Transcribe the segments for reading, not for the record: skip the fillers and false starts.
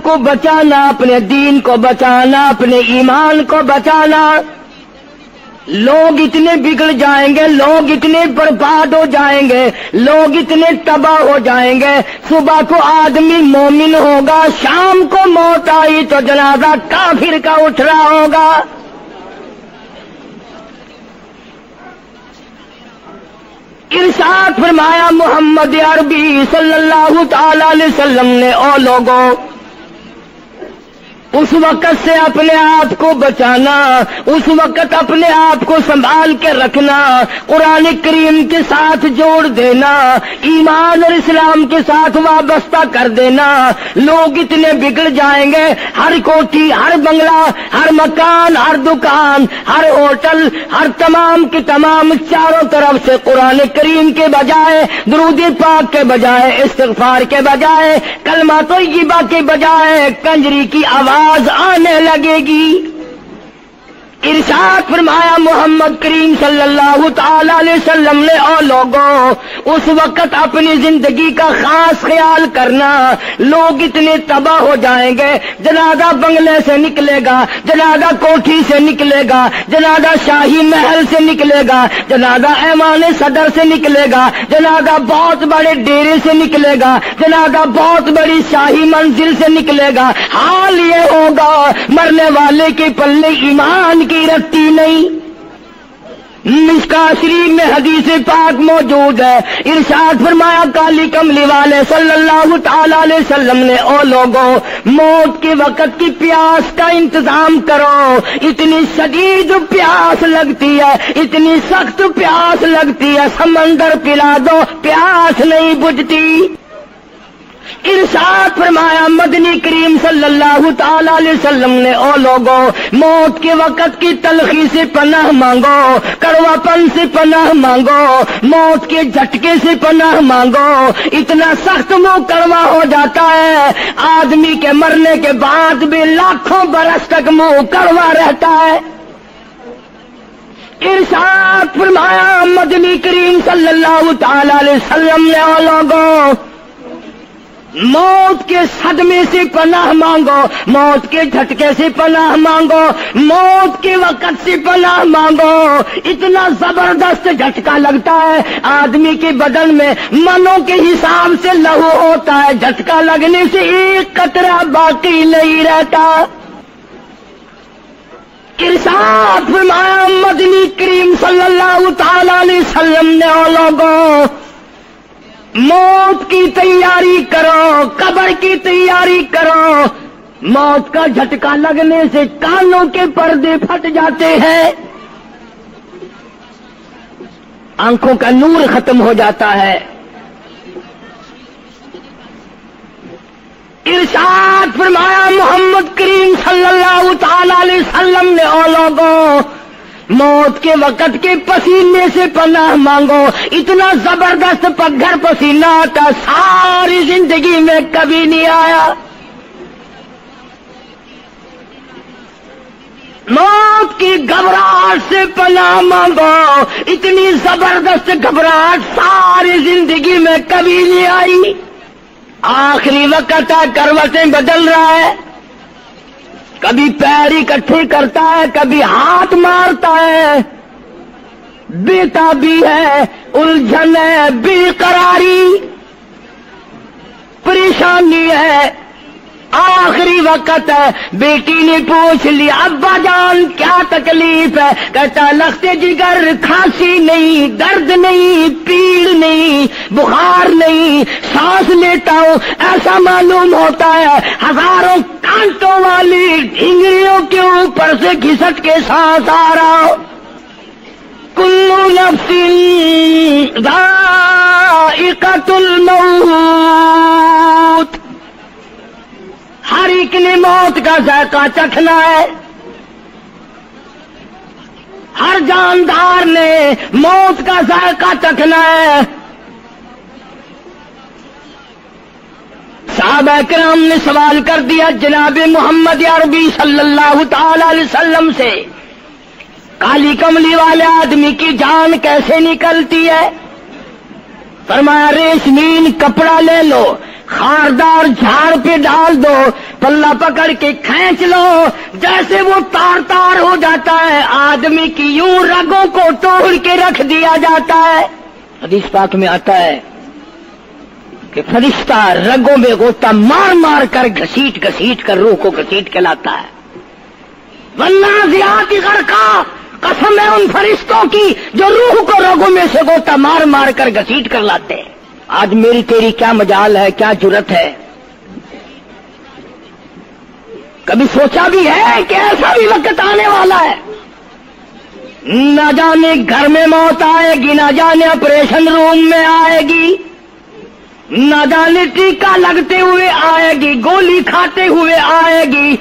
کو بچانا، اپنے دین کو بچانا، اپنے ایمان کو بچانا۔ لوگ اتنے بگڑ جائیں گے، لوگ اتنے برباد ہو جائیں گے، لوگ اتنے تباہ ہو جائیں گے۔ صبح کو آدمی مومن ہوگا، شام کو موت آئی تو جنازہ کافر کا اٹھ رہا ہوگا۔ ارشاد فرمایا محمد عربی صلی اللہ تعالی علیہ وسلم نے، او لوگوں، اس وقت سے اپنے آپ کو بچانا، اس وقت اپنے آپ کو سنبھال کے رکھنا، قرآن کریم کے ساتھ جوڑ دینا، ایمان اور اسلام کے ساتھ وابستہ کر دینا۔ لوگ اتنے بگڑ جائیں گے، ہر کوٹھی، ہر بنگلہ، ہر مکان، ہر دکان، ہر ہوٹل، ہر تمام کی تمام چاروں طرف سے قرآن کریم کے بجائے، درود پاک کے بجائے، استغفار کے بجائے، کلمہ طیبہ کے بجائے کنجری کی آواز آنے لگے گی۔ ارشاد فرمایا محمد کریم صلی اللہ تعالی علیہ وسلم نے، او لوگوں، اس وقت اپنی زندگی کا خاص خیال کرنا۔ لوگ اتنے تباہ ہو جائیں گے، جنازہ بنگلے سے نکلے گا، جنازہ کوٹھی سے نکلے گا، جنازہ شاہی محل سے نکلے گا، جنازہ ایوان صدر سے نکلے گا، جنازہ بہت بڑے ڈیرے سے نکلے گا، جنازہ بہت بڑی شاہی منزل سے نکلے گا۔ حال یہ ہوگا مرنے والے کے پلے ایمان کی رتی نہیں۔ مشکوہ شریف میں حدیث پاک موجود ہے، ارشاد فرمایا کالی کملی والے صلی اللہ تعالی علیہ وسلم نے، او لوگوں، موت کے وقت کی پیاس کا انتظام کرو۔ اتنی شدید پیاس لگتی ہے، اتنی سخت پیاس لگتی ہے، سمندر پلا دو پیاس نہیں بجھتی۔ ارشاد فرمایا مدنی کریم صلی اللہ تعالی علیہ وسلم نے، او لوگوں، موت کے وقت کی تلخی سے پناہ مانگو، کڑوا پن سے پناہ مانگو، موت کے جھٹکے سے پناہ مانگو۔ اتنا سخت منہ کڑوا ہو جاتا ہے، آدمی کے مرنے کے بعد بھی لاکھوں برس تک منہ کڑوا رہتا ہے۔ ارشاد فرمایا مدنی کریم صلی اللہ تعالی علیہ وسلم نے، او لوگوں، موت کے صدمے سے پناہ مانگو، موت کے جھٹکے سے پناہ مانگو، موت کے وقت سے پناہ مانگو۔ اتنا زبردست جھٹکا لگتا ہے، آدمی کے بدن میں منوں کے حساب سے لہو ہوتا ہے، جھٹکا لگنے سے ایک قطرہ باقی نہیں رہتا۔ ارشاد فرمایا مدنی کریم صلی اللہ تعالی علیہ وسلم نے، او لوگوں، موت کی تیاری کرو، قبر کی تیاری کرو۔ موت کا جھٹکا لگنے سے کانوں کے پردے پھٹ جاتے ہیں، آنکھوں کا نور ختم ہو جاتا ہے۔ ارشاد فرمایا محمد کریم صلی اللہ تعالی علیہ وسلم نے، او لوگوں، موت کے وقت کے پسینے سے پناہ مانگو۔ اتنا زبردست پگھر پسینہ آتا ساری زندگی میں کبھی نہیں آیا۔ موت کی گھبراہٹ سے پناہ مانگو، اتنی زبردست گھبراہٹ ساری زندگی میں کبھی نہیں آئی۔ آخری وقت ہے، کروٹیں بدل رہا ہے، کبھی پیر اکٹھے کرتا ہے، کبھی ہاتھ مارتا ہے، بے تابی ہے، الجھن ہے، بے قراری، پریشانی ہے، آخری وقت ہے۔ بیٹی نے پوچھ لیا ابا جان کیا تکلیف ہے؟ کہتا لخت جگر، کھانسی نہیں، درد نہیں، پیڑ نہیں، بخار نہیں، سانس لیتا ہوں ایسا معلوم ہوتا ہے ہزاروں کانٹوں والی ڈھنگریوں کے اوپر سے گھسٹ کے سانس آ رہا ہو۔ کلو نفس ذائقۃ الموت، ہر ایک نے موت کا ذائقہ چکھنا ہے، ہر جاندار نے موت کا ذائقہ چکھنا ہے۔ صحابہ کرام نے سوال کر دیا جناب محمد عربی صلی اللہ تعالی علیہ وسلم سے، کالی کملی والے آدمی کی جان کیسے نکلتی ہے؟ فرمایا ریشمین کپڑا لے لو، خاردار جھاڑ پہ ڈال دو، پلہ پکڑ کے کھینچ لو، جیسے وہ تار تار ہو جاتا ہے، آدمی کی یوں رگوں کو توڑ کے رکھ دیا جاتا ہے۔ حدیث پاک میں آتا ہے کہ فرشتہ رگوں میں غوطہ مار مار کر گھسیٹ گھسیٹ کر روح کو گھسیٹ کے لاتا ہے۔ والنازعات غرقا، قسم ہے ان فرشتوں کی جو روح کو رگوں میں سے غوطہ مار مار کر گھسیٹ کر لاتے ہیں۔ آج میری تیری کیا مجال ہے، کیا جرت ہے؟ کبھی سوچا بھی ہے کہ ایسا بھی وقت آنے والا ہے، نہ جانے گھر میں موت آئے گی، نہ جانے آپریشن روم میں آئے گی، نہ جانے ٹیکا لگتے ہوئے آئے گی، گولی کھاتے ہوئے آئے گی،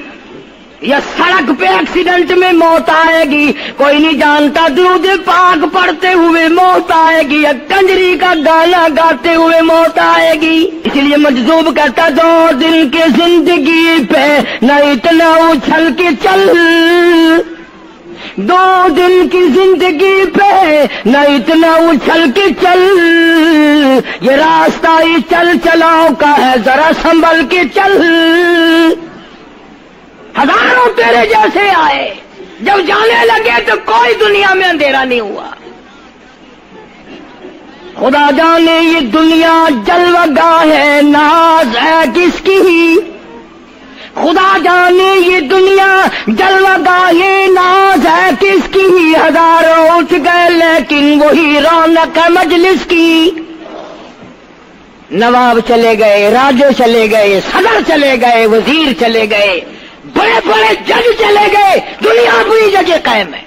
یا سڑک پہ ایکسیڈنٹ میں موت آئے گی، کوئی نہیں جانتا، درود پاک پڑھتے ہوئے موت آئے گی، یا کنجری کا گانا گاتے ہوئے موت آئے گی۔ اس لیے مجذوب کہتا 2 دن کی زندگی پہ نہ اتنا اچھل کے چل، 2 دن کی زندگی پہ نہ اتنا اچھل کے چل، یہ راستہ ہی چل چلاؤ کا ہے، ذرا سنبھل کے چل۔ ہزاروں تیرے جیسے آئے، جب جانے لگے تو کوئی دنیا میں اندھیرا نہیں ہوا۔ خدا جانے یہ دنیا جلوہ گاہ ہے، ناز ہے کس کی؟ خدا جانے یہ دنیا جلوہ گاہ ہے، ناز ہے کس کی؟ ہزاروں اٹھ گئے لیکن وہی رونق ہے مجلس کی۔ نواب چلے گئے، راجے چلے گئے، صدر چلے گئے، وزیر چلے گئے، بڑے بڑے جج چلے گئے، دنیا اپنی جگہ قائم ہے۔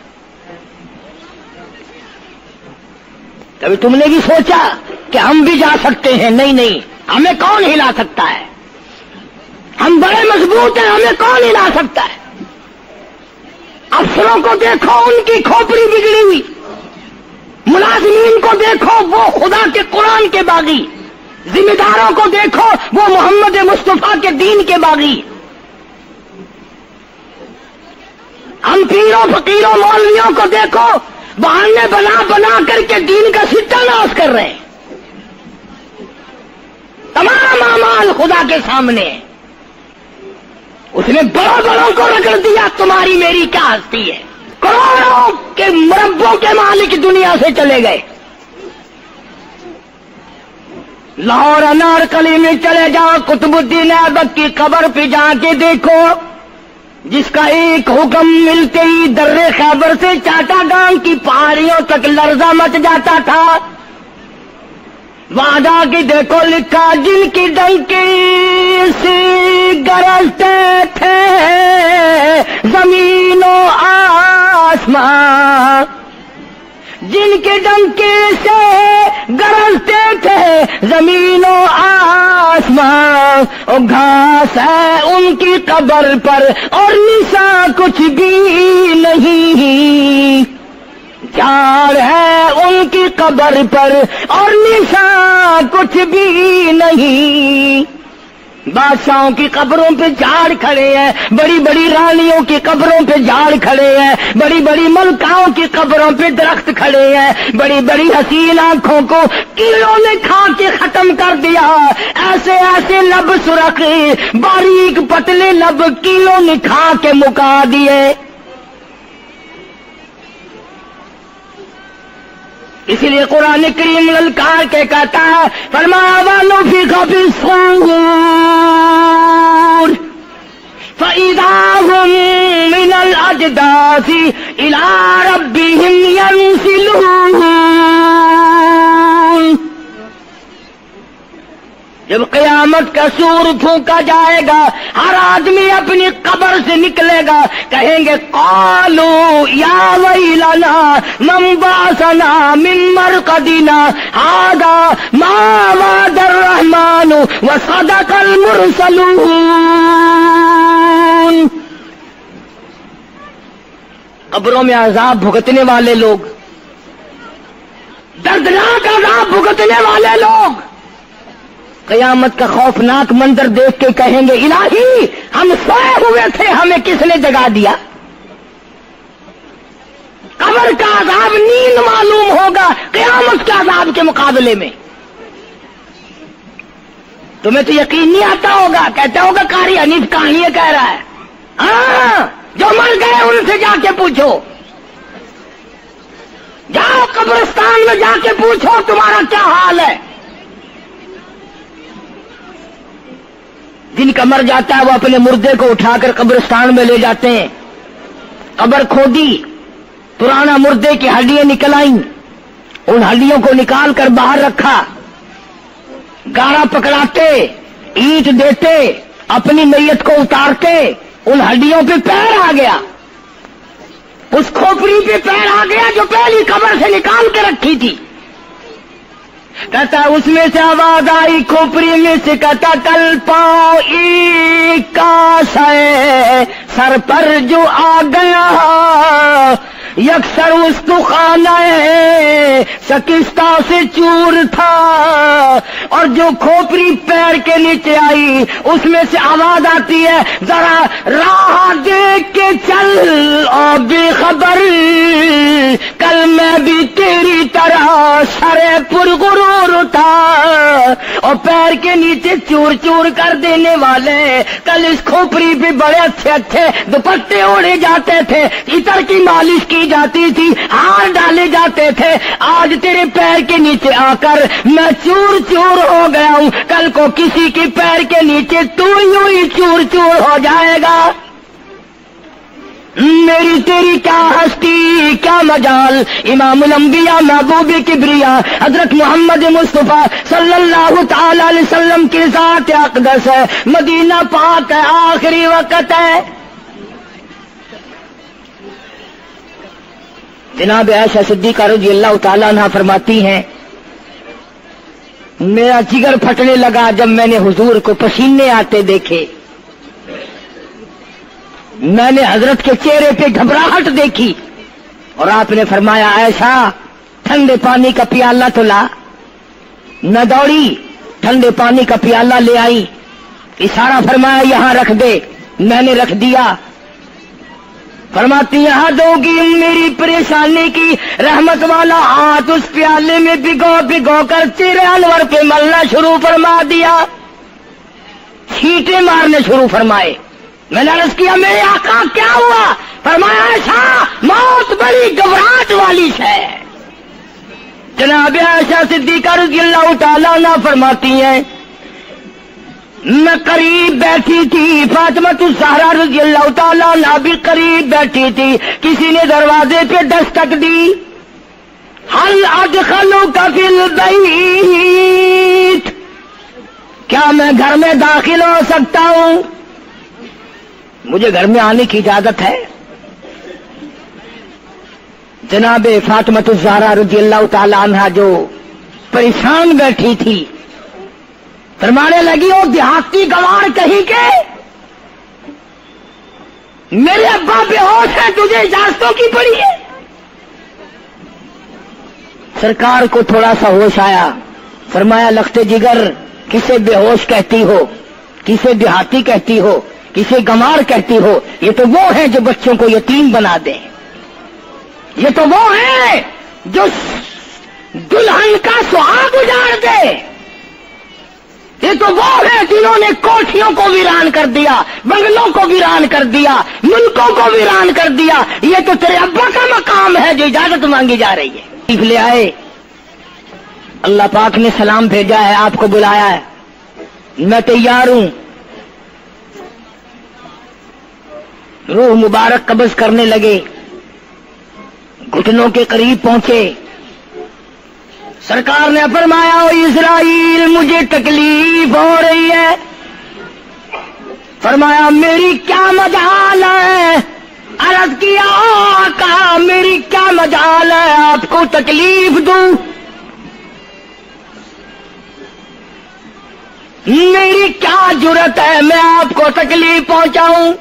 کبھی تم نے بھی سوچا کہ ہم بھی جا سکتے ہیں؟ نہیں نہیں، ہمیں کون ہلا سکتا ہے؟ ہم بڑے مضبوط ہیں، ہمیں کون ہلا سکتا ہے؟ افسروں کو دیکھو، ان کی کھوپڑی بگڑی ہوئی، ملازمین کو دیکھو وہ خدا کے قرآن کے باغی، ذمہ داروں کو دیکھو وہ محمد مصطفیٰ کے دین کے باغی۔ ہم پیروں فقیروں مولویوں کو دیکھو، بہانے بنا بنا کر کے دین کا ستہ ناش کر رہے ہیں۔ تمام اعمال خدا کے سامنے، اس نے بڑوں بڑوں کو رگڑ دیا، تمہاری میری کیا ہستی ہے؟ کروڑوں کے مربوں کے مالک دنیا سے چلے گئے۔ لاہور انارکلی میں چلے جاؤ، قطب الدین ایبک کی قبر پہ جا کے دیکھو، جس کا ایک حکم ملتے ہی در خیبر سے چاٹا گام کی پہاڑیوں تک لرزہ مچ جاتا تھا۔ وہاں جا کے دیکھو لکھا، جن کی ڈنکی سے گرجتے تھے زمین و آسمان، جن کے ڈنکے سے گرجتے تھے زمین و آسمان، اور گھاس ہے ان کی قبر پر اور نشان کچھ بھی نہیں، جھاڑ ہے ان کی قبر پر اور نشان کچھ بھی نہیں۔ بادشاہوں کی قبروں پہ جھاڑ کھڑے ہیں، بڑی بڑی رانیوں کی قبروں پہ جھاڑ کھڑے ہیں، بڑی بڑی ملکاؤں کی قبروں پہ درخت کھڑے ہیں، بڑی بڑی حسین آنکھوں کو کیڑوں نے کھا کے ختم کر دیا، ایسے ایسے لب سرخ باریک پتلے لب کیڑوں نے کھا کے مکا دیے۔ اسی لیے قرآن کریم للکار کے کہتا ہے، فرمایا وَنُفِخَ فِي الصُّورِ فَإِذَا هُم مِّنَ الْأَجْدَاثِ إِلَىٰ رَبِّهِمْ يَنسِلُونَ۔ جب قیامت کا سور پھونکا جائے گا، ہر آدمی اپنی قبر سے نکلے گا، کہیں گے قالوا یا ویلنا من بعثنا من مرقدنا هذا ما وعد الرحمن وصدق المرسلون۔ قبروں میں عذاب بھگتنے والے لوگ، دردناک عذاب بھگتنے والے لوگ قیامت کا خوفناک منظر دیکھ کے کہیں گے الہی ہم سوئے ہوئے تھے، ہمیں کس نے جگا دیا؟ قبر کا عذاب نیند معلوم ہوگا قیامت کے عذاب کے مقابلے میں۔ تمہیں تو یقین نہیں آتا ہوگا، کہتا ہوگا قاری حنیف کہانی کہہ رہا ہے۔ ہاں، جو مر گئے ان سے جا کے پوچھو، جاؤ قبرستان میں جا کے پوچھو تمہارا کیا حال ہے۔ جن کا مر جاتا ہے وہ اپنے مردے کو اٹھا کر قبرستان میں لے جاتے ہیں، قبر کھودی، پرانا مردے کی ہڈیاں نکل آئیں، ان ہڈیوں کو نکال کر باہر رکھا، گاڑا پکڑاتے، اینٹ دیتے، اپنی میت کو اتارتے، ان ہڈیوں پہ پیر آ گیا، اس کھوپڑی پہ پیر آ گیا جو پہلی قبر سے نکال کے رکھی تھی۔ کہتا اس میں سے آواز آئی کھوپڑی میں سے، کہتا کل پاؤں ایک کاش ہے سر پر جو آ گیا، یکسر اس تو خانہ شکستہ سے چور تھا، اور جو کھوپڑی پیر کے نیچے آئی اس میں سے آواز آتی ہے ذرا راہ دیکھ کے چل اور بے خبر، کل میں بھی تیری طرح سرے پرغرور تھا، اور پیر کے نیچے چور چور کر دینے والے کل اس کھوپڑی پہ بڑے اچھے اچھے دوپٹے اوڑے جاتے تھے، عطر کی مالش کی جاتی تھی، ہار ڈالے جاتے تھے، آج تیرے پیر کے نیچے آ کر میں چور چور ہو گیا ہوں، کل کو کسی کے پیر کے نیچے تو یوں ہی چور چور ہو جائے گا۔ میری تیری کیا ہستی کیا مجال، امام الانبیاء محبوب کبریا حضرت محمد مصطفیٰ صلی اللہ تعالی علیہ وسلم کی ذات اقدس ہے، مدینہ پاک ہے، آخری وقت ہے۔ جناب عائشہ صدیقہ رضی اللہ تعالیٰ عنہ فرماتی ہیں میرا جگر پھٹنے لگا جب میں نے حضور کو پسینے آتے دیکھے، میں نے حضرت کے چہرے پہ گھبراہٹ دیکھی، اور آپ نے فرمایا عائشہ ٹھنڈے پانی کا پیالہ تو لا، نہ دوڑی، ٹھنڈے پانی کا پیالہ لے آئی، اشارہ فرمایا یہاں رکھ دے، میں نے رکھ دیا، فرماتی یہاں دو گی میری پریشانی کی رحمت والا ہاتھ اس پیالے میں بھگو بھگو کر چہرے انور پہ ملنا شروع فرما دیا، چھینٹے مارنے شروع فرمائے۔ میں نے عرض کیا میرے آقا کیا ہوا؟ فرمایا ایسا موت بڑی گھبراہٹ والی ہے۔ جناب عائشہ صدیقہ رضی اللہ تعالیٰ عنہ فرماتی ہیں میں قریب بیٹھی تھی، فاطمہ الزہرا رضی اللہ تعالیٰ عنہ بھی قریب بیٹھی تھی، کسی نے دروازے پہ دستک دی، حل ادخلوک فی البیت، کیا میں گھر میں داخل ہو سکتا ہوں؟ مجھے گھر میں آنے کی اجازت ہے؟ جناب فاطمہ الزہرا رضی اللہ تعالیٰ عنہ جو پریشان بیٹھی تھی فرمانے لگی وہ دیہاتی گوار کہیں کے میرے ابا بے ہوش ہے، تجھے اجازتوں کی پڑی ہے؟ سرکار کو تھوڑا سا ہوش آیا، فرمایا لختے جگر کسے بے ہوش کہتی ہو، کسے دیہاتی کہتی ہو، کسے گمار کہتی ہو؟ یہ تو وہ ہیں جو بچوں کو یتیم بنا دیں، یہ تو وہ ہیں جو دلہن کا سہاگ اجاڑ دے، یہ تو وہ ہیں جنہوں نے کوٹھیوں کو ویران کر دیا، بنگلوں کو ویران کر دیا، ملکوں کو ویران کر دیا۔ یہ تو تیرے ابا کا مقام ہے جو اجازت مانگی جا رہی ہے۔ لے آئے، اللہ پاک نے سلام بھیجا ہے، آپ کو بلایا ہے، میں تیار ہوں۔ روح مبارک قبض کرنے لگے، گھٹنوں کے قریب پہنچے، سرکار نے فرمایا او اسرائیل مجھے تکلیف ہو رہی ہے۔ فرمایا میری کیا مجال ہے؟ عرض کیا آقا میری کیا مجال ہے آپ کو تکلیف دوں؟ میری کیا جرت ہے میں آپ کو تکلیف پہنچاؤں؟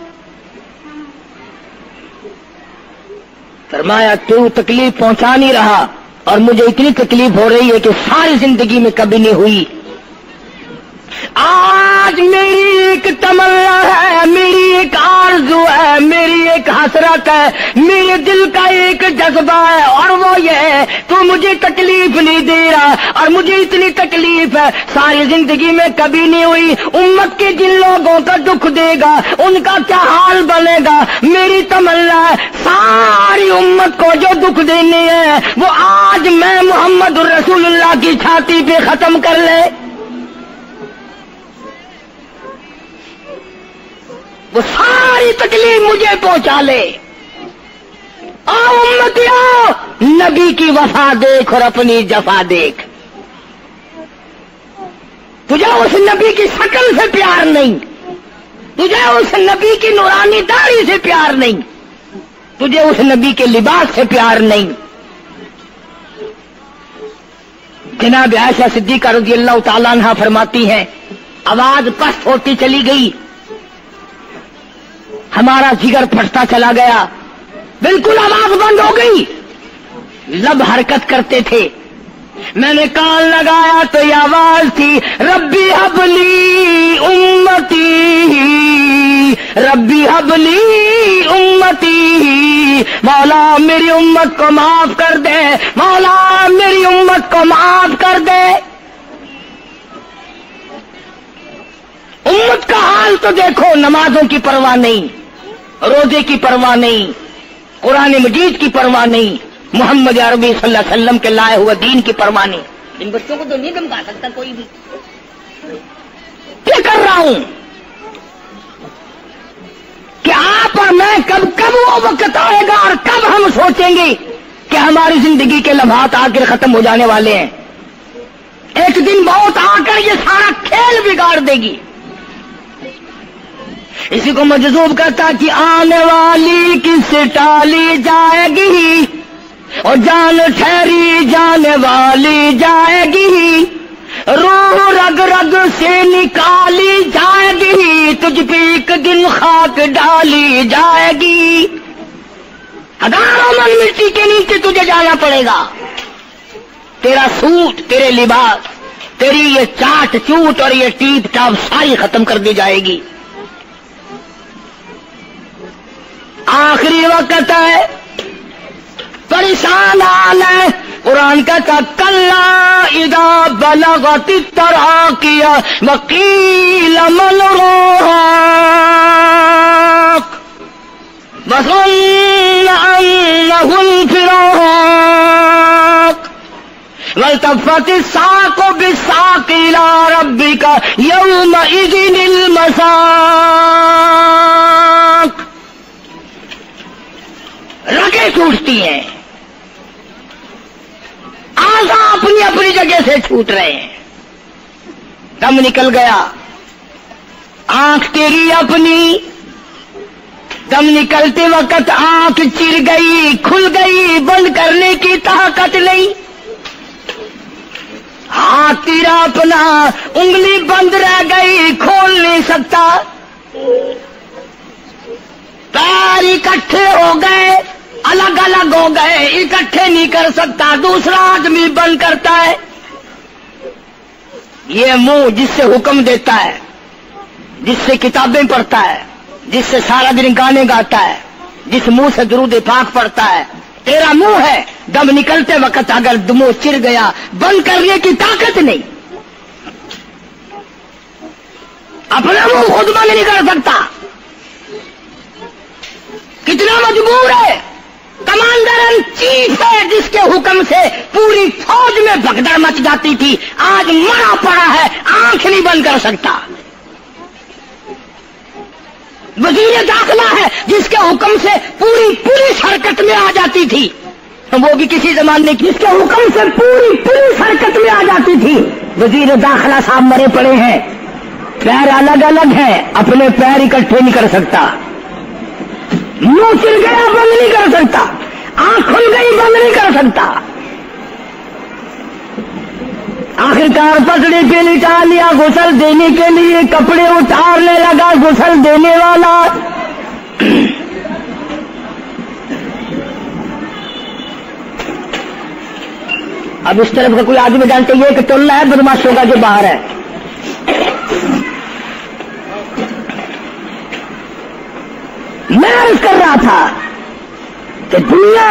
فرمایا تو تکلیف پہنچا نہیں رہا، اور مجھے اتنی تکلیف ہو رہی ہے کہ ساری زندگی میں کبھی نہیں ہوئی۔ آج میری ایک تمنا ہے، میری ایک آرزو ہے، میری ایک حسرت ہے، ہے، میرے دل کا ایک جذبہ ہے اور وہ یہ ہے تو مجھے تکلیف نہیں دے رہا، اور مجھے اتنی تکلیف ہے ساری زندگی میں کبھی نہیں ہوئی۔ امت کے جن لوگوں کا دکھ دے گا ان کا کیا حال بنے گا؟ میری تمنا ہے ساری امت کو جو دکھ دینے ہیں وہ آج میں محمد رسول اللہ کی چھاتی پہ ختم کر لے، وہ ساری تکلیف مجھے پہنچا لے۔ آؤ امتیوں، نبی کی وفا دیکھ اور اپنی جفا دیکھ۔ تجھے اس نبی کی شکل سے پیار نہیں، تجھے اس نبی کی نورانی داڑھی سے پیار نہیں، تجھے اس نبی کے لباس سے پیار نہیں۔ جناب عائشہ صدیقہ رضی اللہ تعالیٰ عنہا فرماتی ہیں آواز پست ہوتی چلی گئی، ہمارا جگر پھٹتا چلا گیا، بالکل آواز بند ہو گئی، لب حرکت کرتے تھے۔ میں نے کان لگایا تو یہ آواز تھی ربی حبلی امتی، ربی حبلی امتی، مولا میری امت کو معاف کر دے، مولا میری امت کو معاف کر دے۔ امت کا حال تو دیکھو، نمازوں کی پرواہ نہیں، روزے کی پرواہ نہیں، قرآن مجید کی پرواہ نہیں، محمد عربی صلی اللہ علیہ وسلم کے لائے ہوئے دین کی پرواہ نہیں۔ ان بچوں کو تو نہیں دھمکا سکتا کوئی بھی۔ کیا کر رہا ہوں کہ آپ اور میں کب وہ وقت آئے گا اور کب ہم سوچیں گے کہ ہماری زندگی کے لمحات آ کر ختم ہو جانے والے ہیں۔ ایک دن بہت آ کر یہ سارا کھیل بگاڑ دے گی۔ اسی کو مجذوب کرتا کہ آنے والی کس ٹالی جائے گی، اور جان ٹھہری جانے والی جائے گی، روح رگ رگ سے نکالی جائے گی، تجھ پہ ایک دن خاک ڈالی جائے گی، ہزاروں من مٹی کے نیچے تجھے جانا پڑے گا۔ تیرا سوٹ، تیرے لباس، تیری یہ چاٹ چوٹ اور یہ ٹیپ ٹاپ ساری ختم کر دی جائے گی۔ آخری وقت ہے، پریشان حال ہے۔ قرآن کہتا کلا اذا بلغت التراقی وقیل من راق وظن انه الفراق والتفت الساق بالساق الى ربك يومئذ المساق۔ رگیں ٹوٹتی ہیں، آزا اپنی اپنی جگہ سے چھوٹ رہے ہیں، دم نکل گیا، آنکھ تیری اپنی، دم نکلتے وقت آنکھ چر گئی، کھل گئی، بند کرنے کی طاقت نہیں، ہاتھ تیرا اپنا انگلی بند رہ گئی، کھول نہیں سکتا، پیر اکٹھے ہو گئے، الگ الگ ہو گئے، اکٹھے نہیں کر سکتا، دوسرا آدمی بند کرتا ہے۔ یہ منہ جس سے حکم دیتا ہے، جس سے کتابیں پڑھتا ہے، جس سے سارا دن گانے گاتا ہے، جس منہ سے درود پاک پڑھتا ہے، تیرا منہ ہے، دم نکلتے وقت اگر منہ چر گیا، بند کرنے کی طاقت نہیں، اپنا منہ خود بند نہیں کر سکتا، کتنا مجبور ہے، کمانڈر ان چیف ہے جس کے حکم سے پوری فوج میں بھگدڑ مچ جاتی تھی، آج مرا پڑا ہے، آنکھ نہیں بند کر سکتا۔ وزیر داخلہ ہے جس کے حکم سے پوری پولیس حرکت میں آ جاتی تھی، وہ بھی کسی زمانے کی، جس کے حکم سے پوری پولیس حرکت میں آ جاتی تھی، وزیر داخلہ صاحب مرے پڑے ہیں، پیر الگ الگ ہیں، اپنے پیر اکٹھے نہیں کر سکتا، منہ چل گیا بند نہیں کر سکتا، آنکھ کھل گئی بند نہیں کر سکتا، آخرکار پسڑی پہ لٹا لیا غسل دینے کے لیے، کپڑے اتارنے لگا غسل دینے والا، اب اس طرف کا کوئی آدمی جانتے یہ کہ ٹولہ ہے بدماشوں کا جو باہر ہے، میں عرض کر رہا تھا کہ دنیا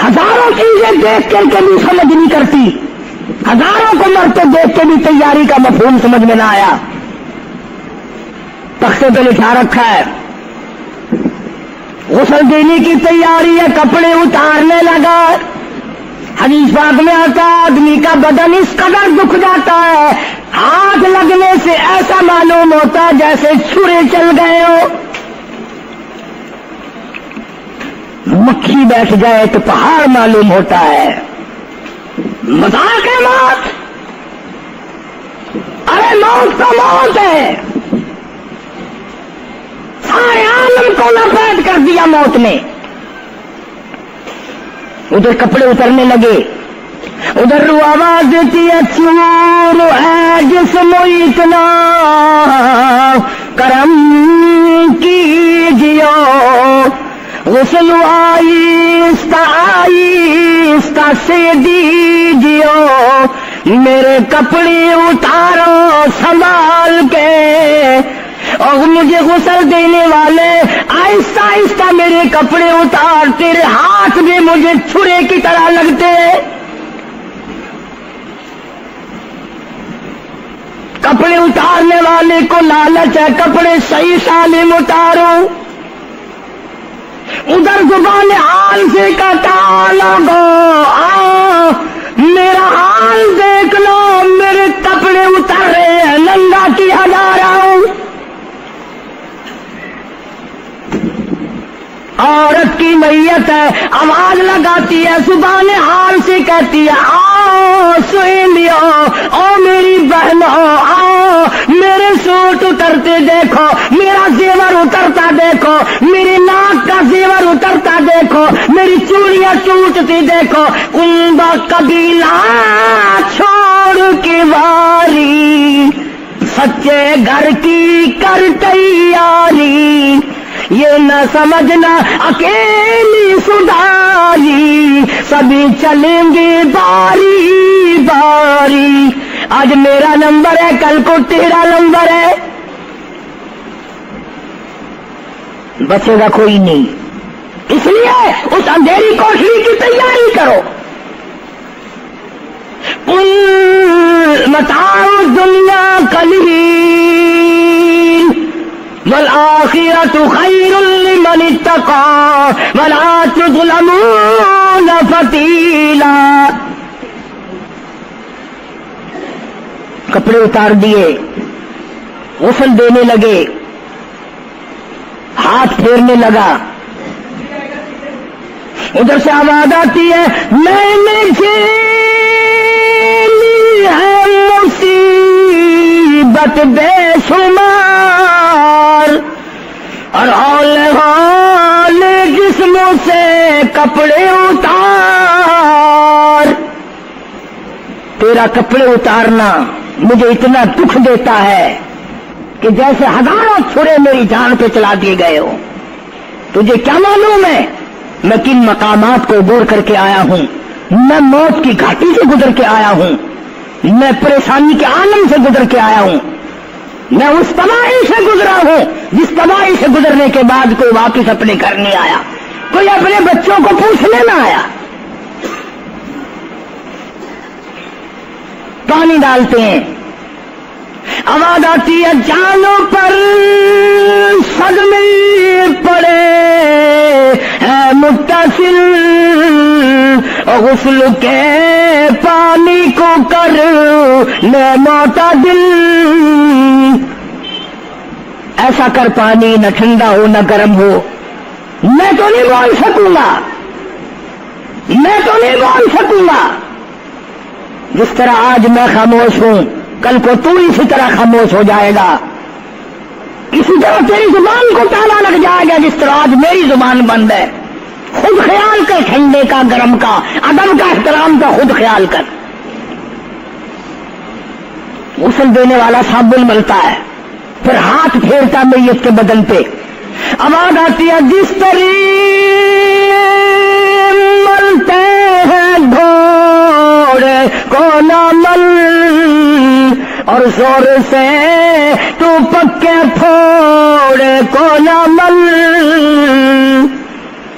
ہزاروں چیزیں دیکھ کر کے بھی سمجھ نہیں کرتی، ہزاروں کو مرتے دیکھ کے بھی تیاری کا مفہوم سمجھ میں نہ آیا۔ تختے پہ لکھا رکھا ہے غسل دینے کی تیاری ہے، کپڑے اتارنے لگا۔ حدیث پاک میں آتا ہے آدمی کا بدن اس قدر دکھ جاتا ہے، ہاتھ لگنے سے ایسا معلوم ہوتا ہے جیسے چھرے چل گئے ہو، مکھی بیٹھ جائے تو پہاڑ معلوم ہوتا ہے۔ مذاق ہے موت، ارے موت تو موت ہے، سارے عالم کو لپیٹ کر دیا موت نے۔ ادھر کپڑے اترنے لگے، ادھر رو آواز دیتی ہے چور ہے جسم اتنا کرم کیجیو، غسل آہستہ آہستہ سے دیجیو، میرے کپڑے اتارو سنبھال کے، اور مجھے غسل دینے والے آہستہ آہستہ میرے کپڑے اتار، تیرے ہاتھ بھی مجھے چھرے کی طرح لگتے، کپڑے اتارنے والے کو لالچ ہے کپڑے صحیح سالم اتارو، ادھر زبان حال سے کہتا لوگو میرا حال دیکھ لو، میرے کپڑے اتر رہے ہیں، ننگا کیا جا رہا ہوں۔ عورت کی میت ہے، آواز لگاتی ہے، زبان حال سے کہتی ہے آؤ سہیلیو، او میری بہنوں آؤ، میرے سوٹ اترتے دیکھو، میرا زیور اترتا دیکھو، میری ناک کا زیور اترتا دیکھو، میری چوڑیاں ٹوٹتی دیکھو، کنبا قبیلہ چھوڑ کے واری، سچے گھر کی کر تیاری، یہ نہ سمجھنا اکیلی سدھاری، سبھی چلیں گے باری باری، آج میرا نمبر ہے کل کو تیرا نمبر ہے، بچے گا کوئی نہیں، اس لیے اس اندھیری کوٹھی کی تیاری کرو۔ متاع الدنیا قلیل والآخرۃ خیر لمن اتقى ولا تظلمون فتیلا۔ کپڑے اتار دیے، غسل دینے لگے، ہاتھ پھیرنے لگا، ادھر سے آواز آتی ہے میں نے جھیلی ہے مصیبت بے شمار، اور حال جسموں سے کپڑے اتار، تیرا کپڑے اتارنا مجھے اتنا دکھ دیتا ہے کہ جیسے ہزاروں چھرے میری جان پہ چلا دیے گئے ہو۔ تجھے کیا معلوم ہے میں کن مقامات کو عبور کر کے آیا ہوں، میں موت کی گھاٹی سے گزر کے آیا ہوں، میں پریشانی کے عالم سے گزر کے آیا ہوں، میں اس تباہی سے گزرا ہوں جس تباہی سے گزرنے کے بعد کوئی واپس اپنے گھر نہیں آیا، کوئی اپنے بچوں کو پوچھنے نہ آیا۔ پانی ڈالتے ہیں، آواز آتی ہے جانوں پر صدمے پڑے ہے متصل، غسل کے پانی کو کر لے معتدل، ایسا کر پانی نہ ٹھنڈا ہو نہ گرم ہو، میں تو نہیں بول سکوں گا، میں تو نہیں بول سکوں گا، جس طرح آج میں خاموش ہوں کل کو تو اسی طرح خاموش ہو جائے گا، اسی طرح تیری زبان کو تالا لگ جائے گا جس طرح آج میری زبان بند ہے۔ خود خیال کر، ٹھنڈے کا گرم کا ادب کا احترام کا خود خیال کر۔ غسل دینے والا صابن ملتا ہے، پھر ہاتھ پھیرتا میت کے بدن پہ، آواز آتی ہے جس طرح ملتے ہیں گھوڑے کو نہ مل، اور زور سے تو پکے پھوڑے کو نہ مل،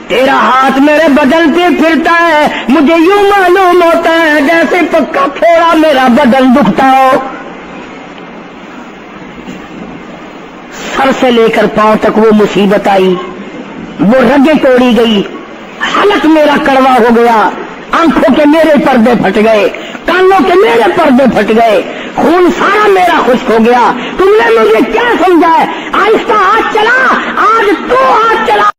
تیرا ہاتھ میرے بدن پہ پھرتا ہے، مجھے یوں معلوم ہوتا ہے جیسے پکا پھوڑا میرا بدن دکھتا ہو. سر سے لے کر پاؤں تک وہ مصیبت آئی، وہ رگیں توڑی گئی، حلق میرا کڑوا ہو گیا، آنکھوں کے میرے پردے پھٹ گئے، کانوں کے میرے پردے پھٹ گئے، خون سارا میرا خشک ہو گیا. تم نے مجھے کیا سمجھا ہے؟ آہستہ ہاتھ چلا، آج تو ہاتھ چلا.